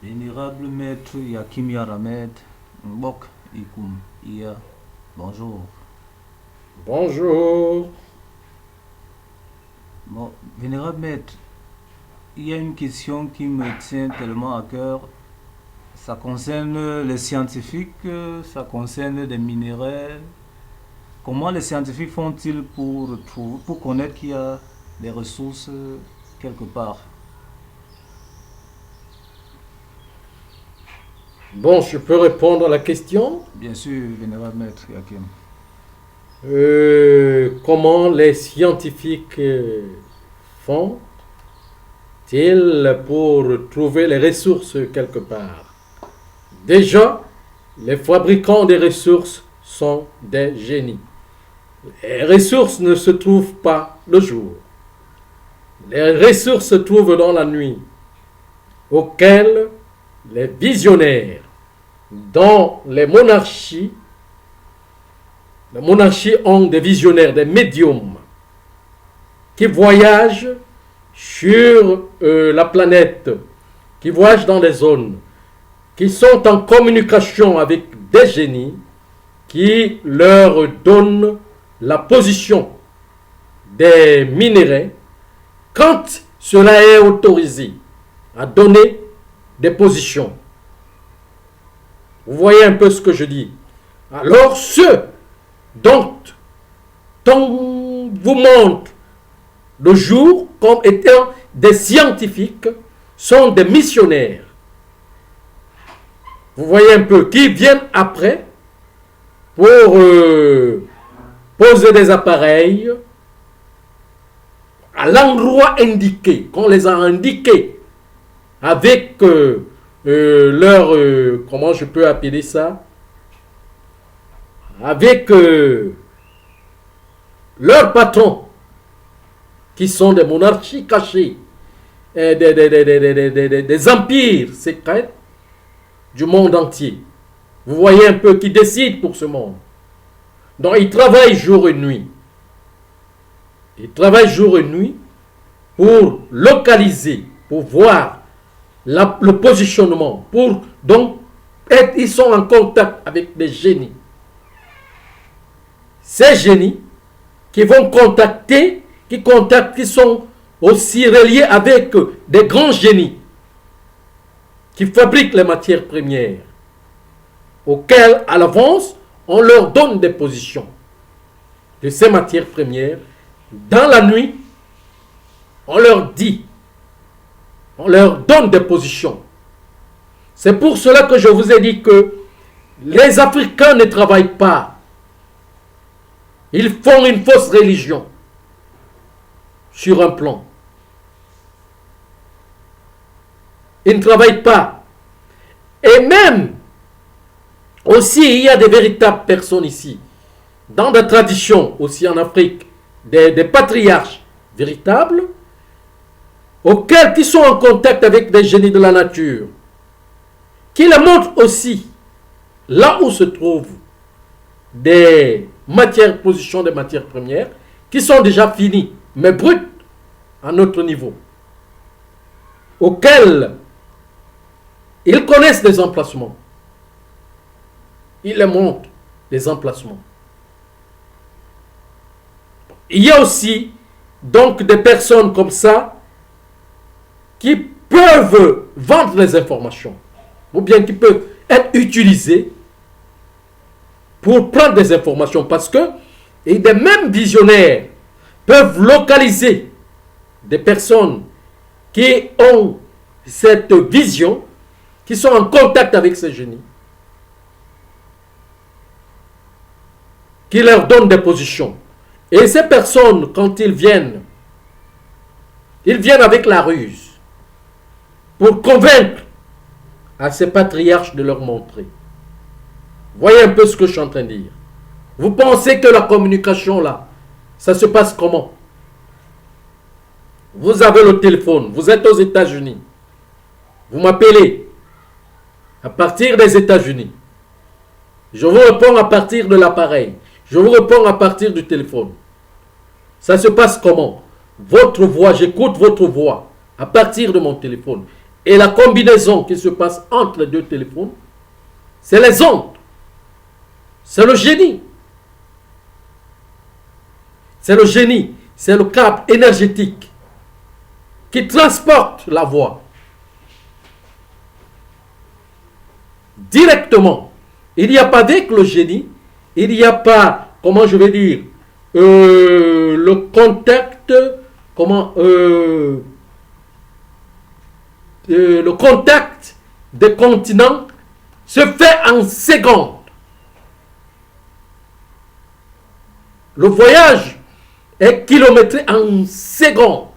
Vénérable maître Yakim Yaramed, Mbok Ikum Iya, bonjour. Bonjour. Bon, vénérable maître, il y a une question qui me tient tellement à cœur. Ça concerne les scientifiques, ça concerne des minéraux. Comment les scientifiques font-ils pour connaître qu'il y a des ressources quelque part? Bon, je peux répondre à la question. Bien sûr, vénérable maître Yakim. Comment les scientifiques font-ils pour trouver les ressources quelque part? Déjà, les fabricants des ressources sont des génies. Les ressources ne se trouvent pas le jour. Les ressources se trouvent dans la nuit, auxquelles les visionnaires dans les monarchies ont des visionnaires, des médiums qui voyagent sur la planète, qui voyagent dans des zones, qui sont en communication avec des génies qui leur donnent la position des minéraux quand cela est autorisé à donner des positions. Vous voyez un peu ce que je dis. Alors ceux dont on vous montre le jour comme étant des scientifiques sont des missionnaires. Vous voyez un peu qui viennent après pour poser des appareils à l'endroit indiqué, qu'on les a indiqués avec leur, comment je peux appeler ça, avec leurs patrons, qui sont des monarchies cachées, des empires secrets du monde entier. Vous voyez un peu qui décident pour ce monde. Donc ils travaillent jour et nuit. Ils travaillent jour et nuit pour localiser, pour voir le positionnement, ils sont en contact avec des génies. Ces génies qui vont contacter, qui sont aussi reliés avec des grands génies qui fabriquent les matières premières, auxquelles à l'avance on leur donne des positions de ces matières premières. Dans la nuit, on leur dit, on leur donne des positions. C'est pour cela que je vous ai dit que les Africains ne travaillent pas. Ils font une fausse religion sur un plan. Ils ne travaillent pas. Et même, aussi, il y a des véritables personnes ici, dans des traditions aussi en Afrique, des patriarches véritables, qui sont en contact avec des génies de la nature, qui les montrent aussi là où se trouvent des positions des matières premières, qui sont déjà finies, mais brutes à notre niveau, auxquelles ils connaissent les emplacements. Ils les montrent, les emplacements. Il y a aussi donc des personnes comme ça qui peuvent vendre les informations, ou bien qui peuvent être utilisées pour prendre des informations, parce que des mêmes visionnaires peuvent localiser des personnes qui ont cette vision, qui sont en contact avec ces génies, qui leur donnent des positions. Et ces personnes, quand ils viennent avec la ruse pour convaincre à ces patriarches de leur montrer. Voyez un peu ce que je suis en train de dire. Vous pensez que la communication là, ça se passe comment? Vous avez le téléphone, vous êtes aux États-Unis. Vous m'appelez à partir des États-Unis. Je vous réponds à partir de l'appareil. Je vous réponds à partir du téléphone. Ça se passe comment? Votre voix, j'écoute votre voix à partir de mon téléphone. et la combinaison qui se passe entre les deux téléphones, c'est les ondes. C'est le génie. C'est le génie. C'est le câble énergétique qui transporte la voix directement. Il n'y a pas avec le génie, il n'y a pas, comment je vais dire, le contact, le contact des continents se fait en secondes. Le voyage est kilométré en secondes.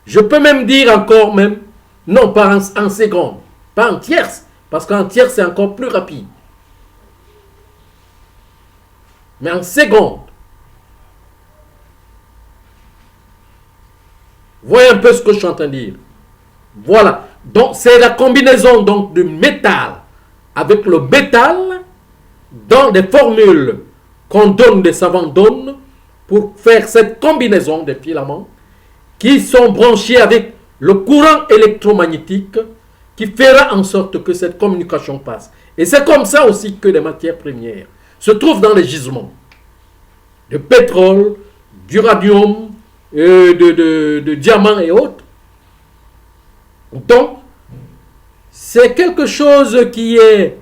Je peux même dire encore même, non pas en secondes, pas en tierces, parce qu'en tierces c'est encore plus rapide. Mais en secondes. Voyez un peu ce que je suis en train de dire. Voilà. Donc c'est la combinaison donc de métal avec le métal dans des formules qu'on donne, des savants donnent pour faire cette combinaison des filaments qui sont branchés avec le courant électromagnétique qui fera en sorte que cette communication passe. Et c'est comme ça aussi que les matières premières se trouvent dans les gisements de pétrole, d'uranium, de diamants et autres. Donc, c'est quelque chose qui est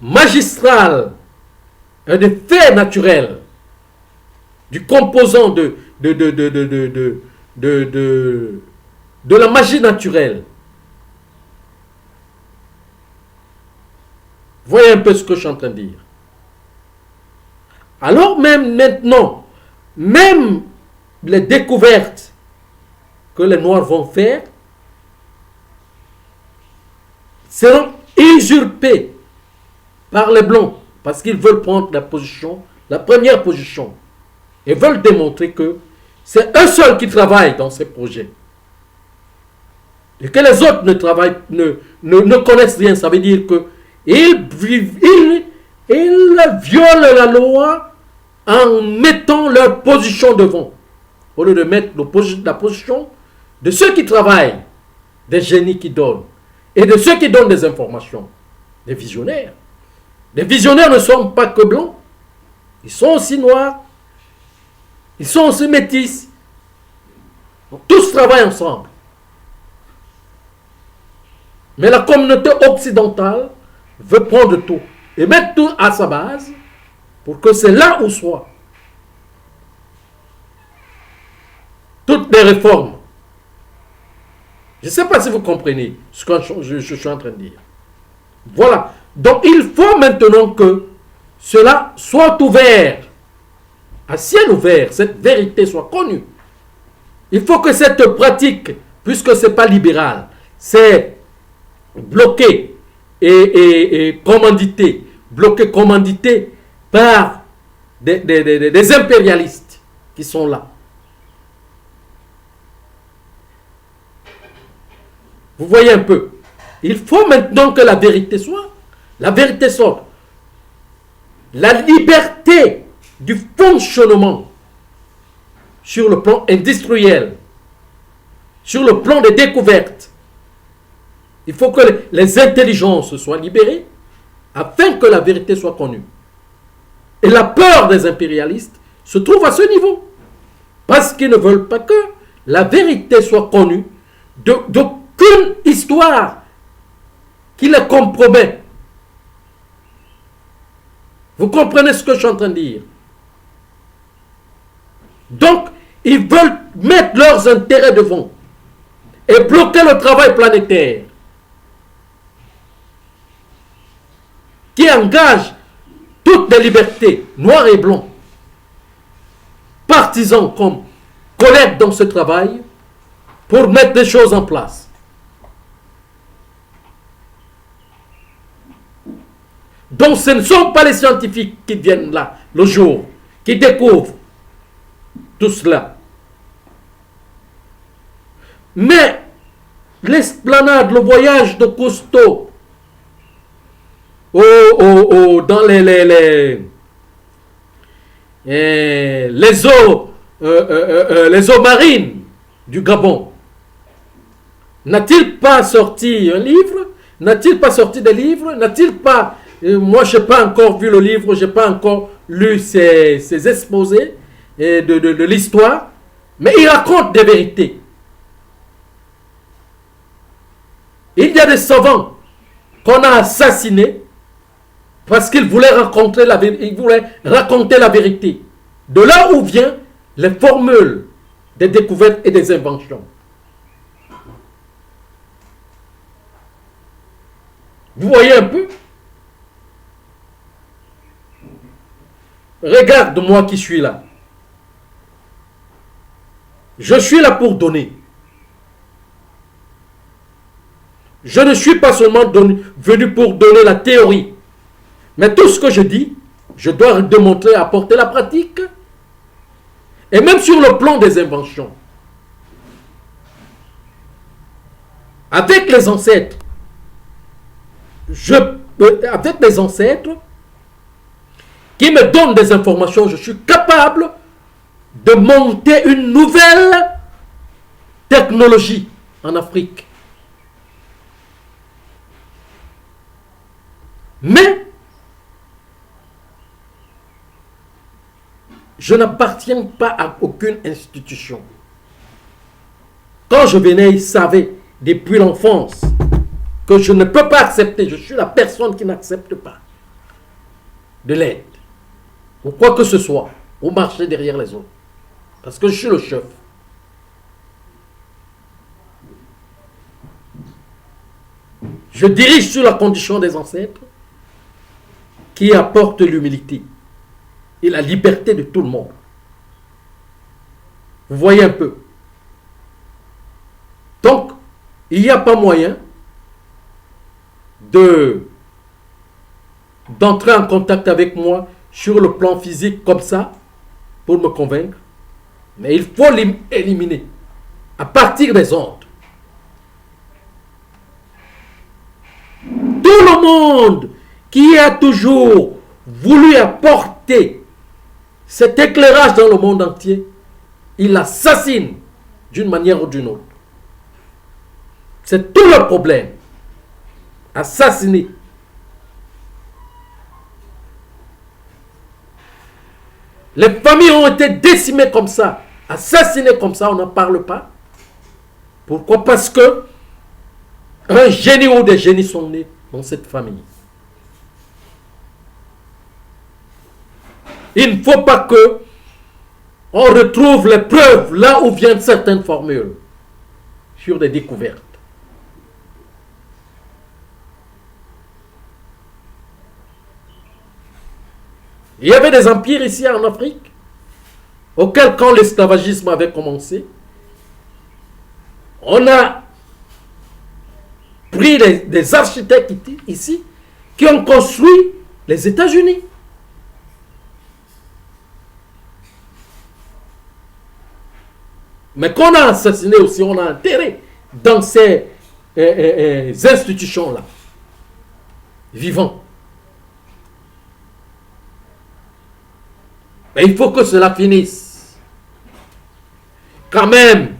magistral, un fait naturel du composant de la magie naturelle. Voyez un peu ce que je suis en train de dire. Alors même maintenant, même les découvertes que les Noirs vont faire seront usurpées par les Blancs parce qu'ils veulent prendre la première position et veulent démontrer que c'est eux seuls qui travaillent dans ces projets. Et que les autres ne connaissent rien. Ça veut dire qu'ils violent la loi en mettant leur position devant. Au lieu de mettre la position de ceux qui travaillent, des génies qui donnent, et de ceux qui donnent des informations, des visionnaires. Les visionnaires ne sont pas que blancs, ils sont aussi noirs, ils sont aussi métis. Donc, tous travaillent ensemble. Mais la communauté occidentale veut prendre tout et mettre tout à sa base pour que c'est là où soit toutes les réformes. Je ne sais pas si vous comprenez ce que je suis en train de dire. Voilà. Donc il faut maintenant que cela soit ouvert, à ciel ouvert, cette vérité soit connue. Il faut que cette pratique, puisque ce n'est pas libéral, c'est bloqué et commandité par des impérialistes qui sont là. Vous voyez un peu. Il faut maintenant que la vérité sorte. La liberté du fonctionnement sur le plan industriel, sur le plan des découvertes. Il faut que les intelligences soient libérées afin que la vérité soit connue. Et la peur des impérialistes se trouve à ce niveau. Parce qu'ils ne veulent pas que la vérité soit connue d'aucune histoire qui les compromet. Vous comprenez ce que je suis en train de dire? Donc, ils veulent mettre leurs intérêts devant et bloquer le travail planétaire qui engage toutes les libertés, noirs et blancs, partisans comme collègues dans ce travail pour mettre des choses en place. Donc ce ne sont pas les scientifiques qui viennent là le jour, qui découvrent tout cela. Mais l'esplanade, le voyage de Cousteau dans les eaux les eaux marines du Gabon, n'a-t-il pas sorti un livre? N'a-t-il pas sorti des livres? N'a-t-il pas... moi, je n'ai pas encore vu le livre, je n'ai pas encore lu ses exposés de l'histoire, mais il raconte des vérités. Il y a des savants qu'on a assassinés parce qu'ils voulaient raconter la vérité. De là où viennent les formules des découvertes et des inventions. Vous voyez un peu? Regarde-moi qui suis là. Je suis là pour donner. Je ne suis pas seulement venu pour donner la théorie. Mais tout ce que je dis, je dois démontrer, apporter la pratique. Et même sur le plan des inventions. Avec les ancêtres, avec mes ancêtres qui me donnent des informations, je suis capable de monter une nouvelle technologie en Afrique. Mais je n'appartiens pas à aucune institution. Quand je venais, ils savaient depuis l'enfance que je ne peux pas accepter, je suis la personne qui n'accepte pas de l'aide, ou quoi que ce soit, ou marcher derrière les autres. Parce que je suis le chef. Je dirige sur la condition des ancêtres qui apporte l'humilité et la liberté de tout le monde. Vous voyez un peu. Donc, il n'y a pas moyen d'entrer en contact avec moi sur le plan physique comme ça pour me convaincre. Mais il faut l'éliminer à partir des ondes. Tout le monde qui a toujours voulu apporter cet éclairage dans le monde entier, il l'assassine d'une manière ou d'une autre. C'est tout le problème. Assassiner. Les familles ont été décimées comme ça, assassinées comme ça, on n'en parle pas. Pourquoi? Parce que un génie ou des génies sont nés dans cette famille. Il ne faut pas que on retrouve les preuves là où viennent certaines formules sur des découvertes. Il y avait des empires ici en Afrique, auxquels quand l'esclavagisme avait commencé, on a pris des architectes ici qui ont construit les États-Unis. Mais qu'on a assassiné aussi, on a enterré dans ces institutions-là, vivants. Mais il faut que cela finisse. Quand même,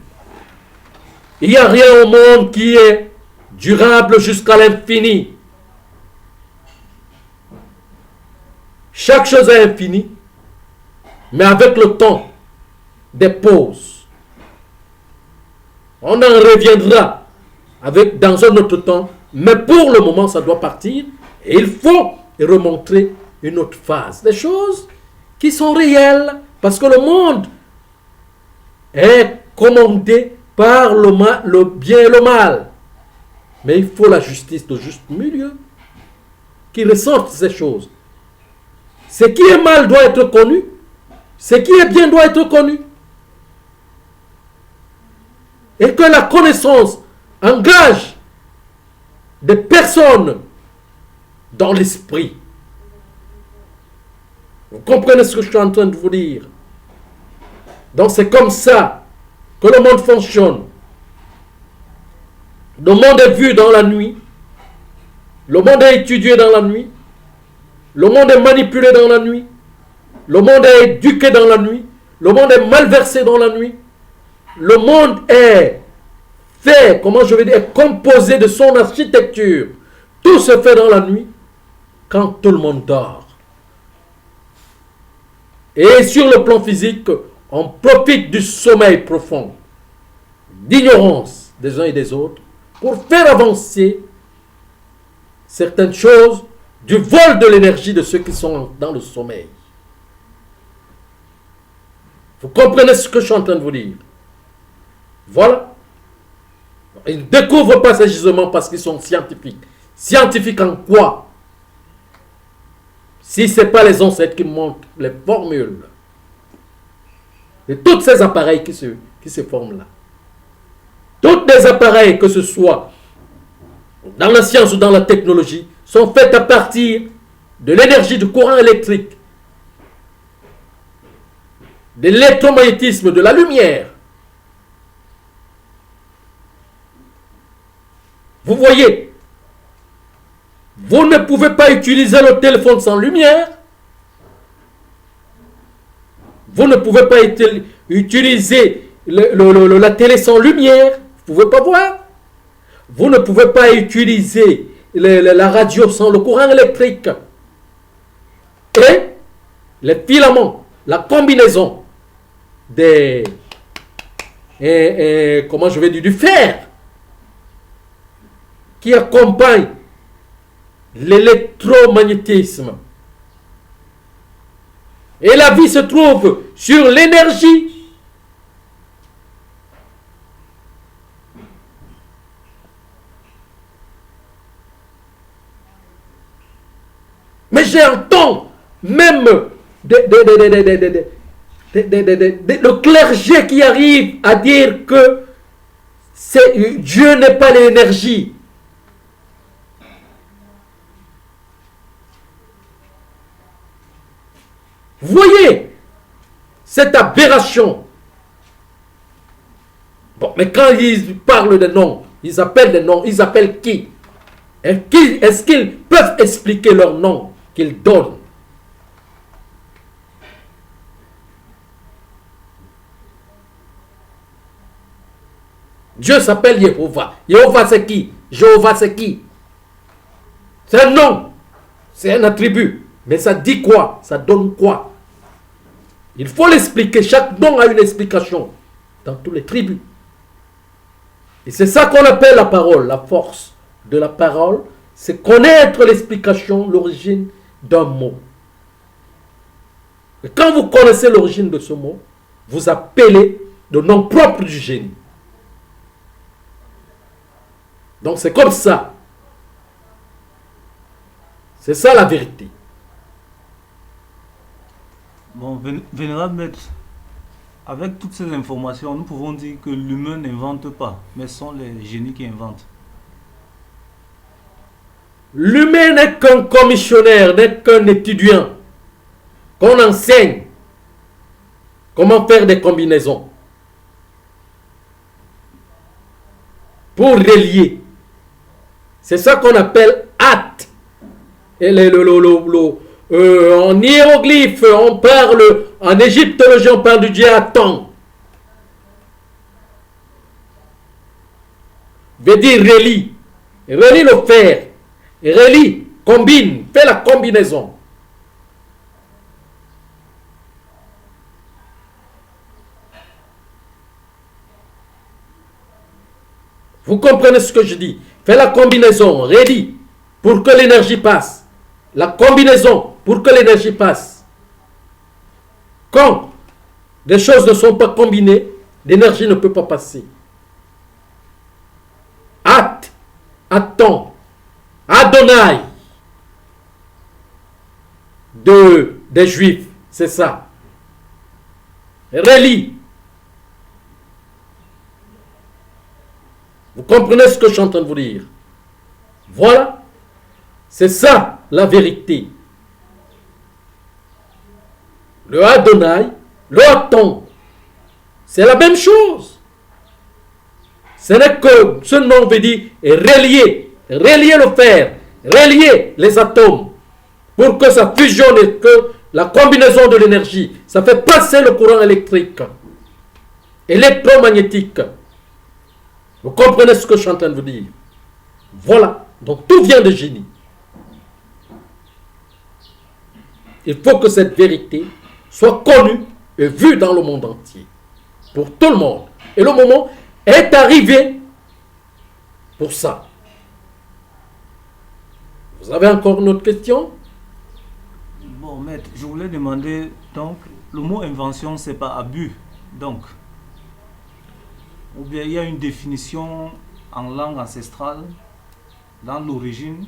il n'y a rien au monde qui est durable jusqu'à l'infini. Chaque chose est infinie, mais avec le temps, des pauses. On en reviendra dans un autre temps, mais pour le moment, ça doit partir. Et il faut remontrer une autre phase. Des choses qui sont réelles, parce que le monde est commandé par le bien et le mal. Mais il faut la justice, le juste milieu, qui ressorte ces choses. Ce qui est mal doit être connu, ce qui est bien doit être connu. Et que la connaissance engage des personnes dans l'esprit. Vous comprenez ce que je suis en train de vous dire? Donc c'est comme ça que le monde fonctionne. Le monde est vu dans la nuit. Le monde est étudié dans la nuit. Le monde est manipulé dans la nuit. Le monde est éduqué dans la nuit. Le monde est malversé dans la nuit. Le monde est fait, comment je vais dire, composé de son architecture. Tout se fait dans la nuit quand tout le monde dort. Et sur le plan physique, on profite du sommeil profond, d'ignorance des uns et des autres, pour faire avancer certaines choses du vol de l'énergie de ceux qui sont dans le sommeil. Vous comprenez ce que je suis en train de vous dire? Voilà. Ils ne découvrent pas ces gisements parce qu'ils sont scientifiques. Scientifiques en quoi? Si ce n'est pas les ancêtres qui montrent les formules de tous ces appareils qui se forment là. Tous les appareils, que ce soit dans la science ou dans la technologie, sont faits à partir de l'énergie du courant électrique, de l'électromagnétisme, de la lumière. Vous voyez, vous ne pouvez pas utiliser le téléphone sans lumière. Vous ne pouvez pas utiliser la télé sans lumière. Vous ne pouvez pas voir. Vous ne pouvez pas utiliser la radio sans le courant électrique. Et les filaments, la combinaison comment je vais dire, du fer qui accompagne l'électromagnétisme. Et la vie se trouve sur l'énergie. Mais j'entends même le clergé qui arrive à dire que Dieu n'est pas l'énergie. Vous voyez cette aberration. Bon, mais quand ils parlent de noms, ils appellent des noms, ils appellent qui? Est-ce qu'ils peuvent expliquer leur nom qu'ils donnent? Dieu s'appelle Jéhovah. Jéhovah c'est qui? Jéhovah c'est qui? C'est un nom. C'est un attribut. Mais ça dit quoi? Ça donne quoi? Il faut l'expliquer. Chaque nom a une explication dans toutes les tribus. Et c'est ça qu'on appelle la parole. La force de la parole, c'est connaître l'explication, l'origine d'un mot. Et quand vous connaissez l'origine de ce mot, vous appelez le nom propre du génie. Donc c'est comme ça. C'est ça la vérité. Bon, vénérable maître, avec toutes ces informations, nous pouvons dire que l'humain n'invente pas, mais ce sont les génies qui inventent. L'humain n'est qu'un commissionnaire, n'est qu'un étudiant qu'on enseigne comment faire des combinaisons pour relier. C'est ça qu'on appelle hâte. Et en hiéroglyphe, on parle, en égyptologie, on parle du dieu Aton. Veut dire relie. Relie le fer. Relie, combine, fais la combinaison. Vous comprenez ce que je dis? Fais la combinaison, relie, pour que l'énergie passe. La combinaison, pour que l'énergie passe. Quand des choses ne sont pas combinées, l'énergie ne peut pas passer. Hâte, Aton, Adonai, des Juifs, c'est ça. Relie. Vous comprenez ce que je suis en train de vous dire? Voilà. C'est ça la vérité. Le Adonai, le Aton, c'est la même chose. Ce n'est que ce nom veut dire relier le fer, relier les atomes pour que ça fusionne et que la combinaison de l'énergie, ça fait passer le courant électrique, électromagnétique. Vous comprenez ce que je suis en train de vous dire? Voilà. Donc tout vient de génie. Il faut que cette vérité soit connue et vue dans le monde entier. Pour tout le monde. Et le moment est arrivé pour ça. Vous avez encore une autre question? Bon, maître, je voulais demander, donc, le mot invention, c'est pas abus, donc. Ou bien il y a une définition en langue ancestrale, dans l'origine.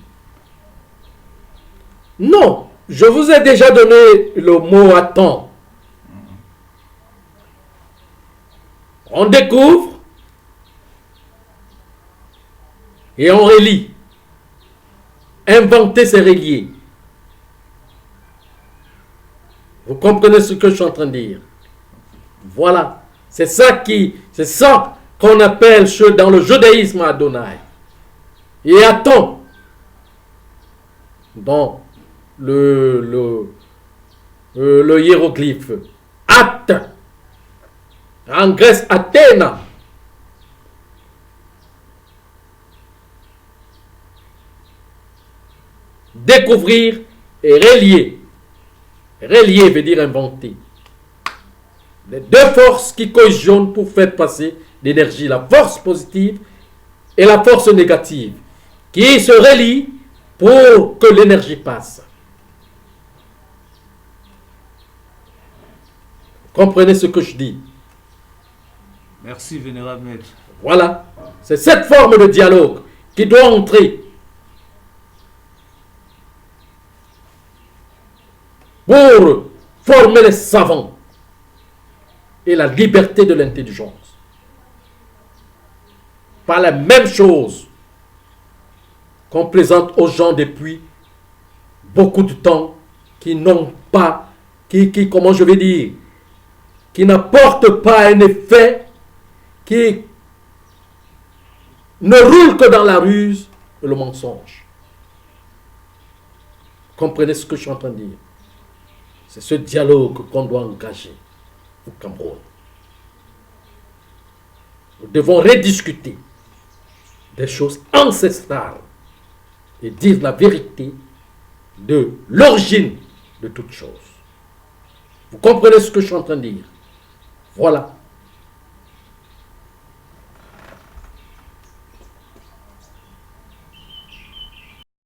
Non, je vous ai déjà donné le mot à temps. On découvre et on relie. Inventer, c'est relier. Vous comprenez ce que je suis en train de dire? Voilà. C'est ça qu'on appelle dans le judaïsme Adonai. Et Aton, dans le hiéroglyphe, At, en Grèce, Athéna. Découvrir et relier. Relier veut dire inventer. Les deux forces qui cohésionnent pour faire passer l'énergie, la force positive et la force négative, qui se relient pour que l'énergie passe. Comprenez ce que je dis? Merci, vénérable maître. Voilà. C'est cette forme de dialogue qui doit entrer pour former les savants et la liberté de l'intelligence. Pas la même chose qu'on présente aux gens depuis beaucoup de temps qui n'ont pas, comment je vais dire, qui n'apportent pas un effet, qui ne roulent que dans la ruse et le mensonge. Comprenez ce que je suis en train de dire? C'est ce dialogue qu'on doit engager au Cameroun. Nous devons rediscuter des choses ancestrales et dire la vérité de l'origine de toute chose. Vous comprenez ce que je suis en train de dire? Voilà.